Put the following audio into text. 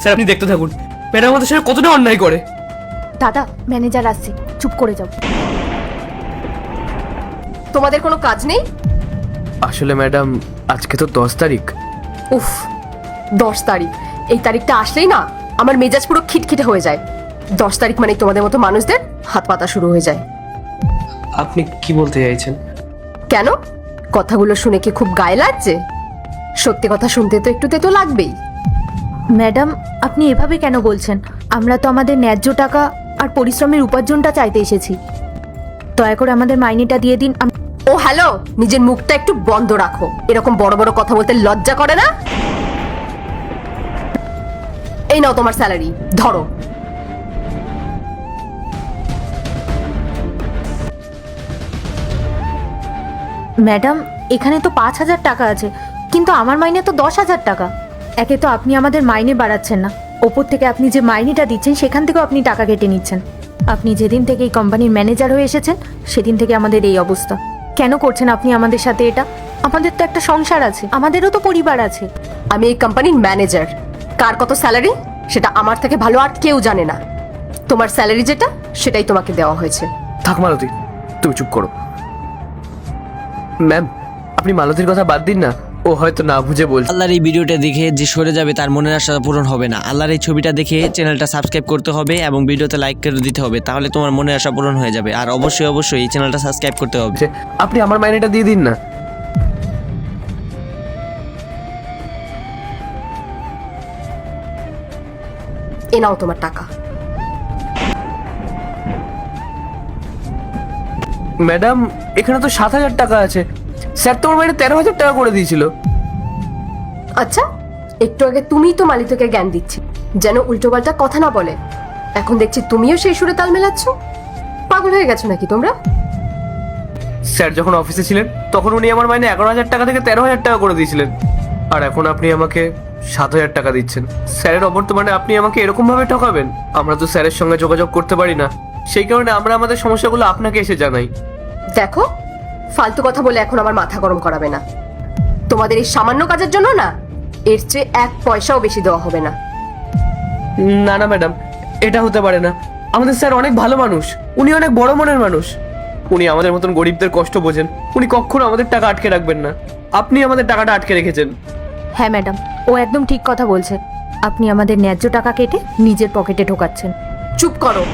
Sir আপনি দেখতে থাকুন ম্যাডাম আমাদের সাথে কতটা অন্যায় করে। দাদা ম্যানেজার আসছে, চুপ করে যাও। তোমাদের কোনো কাজ নেই? আসলে ম্যাডাম আজকে তো 10 তারিখ। উফ, 10 তারিখ, এই তারিখটা আসলেই না আমার মেজাজ পুরো খিটখিটে হয়ে যায়। 10 তারিখ মানে তোমাদের মতো মানুষদের হাত পাতা শুরু হয়ে যায়। আপনি কি বলতে চাইছেন? কেন, কথাগুলো শুনে কি খুব গায়ে লাগছে? সত্যি কথা শুনতে তো একটু তেতো লাগবেই। ম্যাডাম আপনি এভাবে কেন বলছেন? আমরা তো আমাদের ন্যায্য টাকা আর পরিশ্রমের উপার্জনটা চাইতে এসেছি। দয়া করে আমাদের মাইনেটা দিয়ে দিন। ও হ্যালো, নিজের মুখটা একটু বন্ধ রাখো। এরকম বড় বড় কথা বলতে লজ্জা করে না? এই নাও তোমার স্যালারি, ধরো। ম্যাডাম এখানে তো 5,000 টাকা আছে, কিন্তু আমার মাইনে তো 10,000 টাকা। একে তো আপনি আমাদের মাইনে বাড়াচ্ছেন না, ওপর থেকে আপনি যে মাইনেটা দিচ্ছেন সেখান থেকেও আপনি টাকা কেটে নিচ্ছেন। আপনি যেদিন থেকে এই কোম্পানির ম্যানেজার হয়ে এসেছেন সেদিন থেকে আমাদের এই অবস্থা। কেন করছেন আপনি আমাদের সাথে এটা? আমাদের তো একটা সংসার আছে, আমাদেরও তো পরিবার আছে। আমি এই কোম্পানির ম্যানেজার। কার কত স্যালারি সেটা আমার থেকে ভালো আর কেউ জানে না। তোমার স্যালারি যেটা সেটাই তোমাকে দেওয়া হয়েছে। থাক মালতী, তুমি চুপ করো। ম্যাম আপনি মালতীর কথা বাদ দিন না, ও হয়তো না বুঝে বলছে। আল্লাহর এই ভিডিওটা দেখে যে সরে যাবে তার মনের আশা পূরণ হবে না। আল্লাহর এই ছবিটা দেখে চ্যানেলটা সাবস্ক্রাইব করতে হবে এবং ভিডিওতে লাইক করে দিতে হবে, তাহলে তোমার মনের আশা পূরণ হয়ে যাবে। আর অবশ্যই অবশ্যই এই চ্যানেলটা সাবস্ক্রাইব করতে হবে। আপনি আমার মাইনেটা দিয়ে দিন না। এ নাও তোমার টাকা। ম্যাডাম এখানে তো 7,000 টাকা আছে, স্যার তোমার মাইনে 13,000 টাকা করে দিয়েছিল। আচ্ছা, একটু আগে তুমিই তো মালিতকে জ্ঞান দিচ্ছি যেন উল্টোপাল্টা কথা না বলে। এখন দেখছি তুমিও সেই সুরে তাল মেলাচ্ছ। পাগল হয়ে গেছো নাকি তোমরা? স্যার যখন অফিসে ছিলেন তখন উনি আমার মাইনে 11,000 টাকা থেকে 13,000 টাকা করে দিয়েছিলেন, আর এখন আপনি আমাকে 7,000 টাকা দিচ্ছেন। স্যারের অবর্তমানে আপনি আমাকে এরকম ভাবে ঠকাবেন? আমরা তো স্যারের সঙ্গে যোগাযোগ করতে পারি না, সেই কারণে আমরা আমাদের সমস্যাগুলো আপনাকে এসে জানাই। দেখো, ফালতু কথা বলে এখন আমার মাথা গরম করাবে না। তোমাদের এই সামান্য কাজের জন্য না এর চেয়ে 1 পয়সাও বেশি দেওয়া হবে না। না না ম্যাডাম, এটা হতে পারে না। আমাদের স্যার অনেক ভালো মানুষ, উনি অনেক বড় মনের মানুষ। উনি আমাদের মতন গরিবদের কষ্ট বোঝেন, উনি কখনো আমাদের টাকা আটকে রাখবেন না। আপনি আমাদের টাকাটা আটকে রেখেছেন। হ্যাঁ ম্যাডাম, ও একদম ঠিক কথা বলছে। আপনি আমাদের ন্যায্য টাকা কেটে নিজের পকেটে ঢোকাচ্ছেন। চুপ করো।